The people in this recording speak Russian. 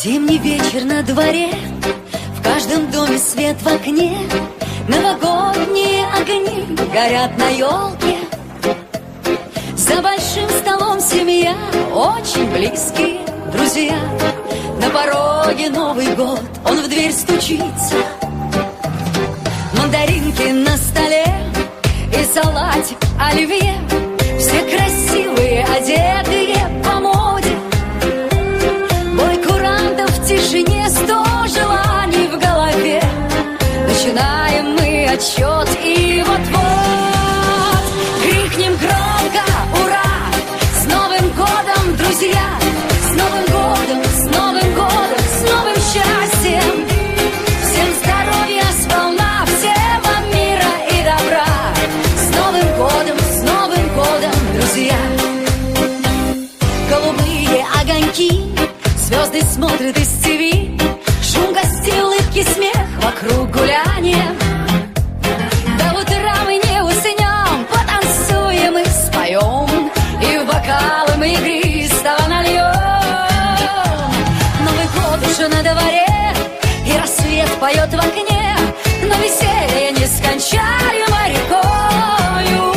Зимний вечер на дворе, в каждом доме свет в окне, новогодние огни горят на елке. За большим столом семья, очень близкие друзья. На пороге Новый год, он в дверь стучится. Мандаринки на столе и салатик оливье. Все красивые, одетые по моде. Бой курантов в тишине, 100 желаний в голове. Начинаем мы отсчет, и вот-вот крикнем громко «Ура!» С Новым годом, друзья! С Новым годом, с Новым годом, с новым счастьем! Всем здоровья сполна, всем вам мира и добра! С Новым годом, друзья! Голубые огоньки, звезды смотрят из ТВ. Шум гостей, улыбки, смех, вокруг гуляния. До утра мы не уснем, потанцуем и споем, и в бокалы мы игристого нальем. Новый год уже на дворе, и рассвет поет в окне, но веселье нескончаемо рекою.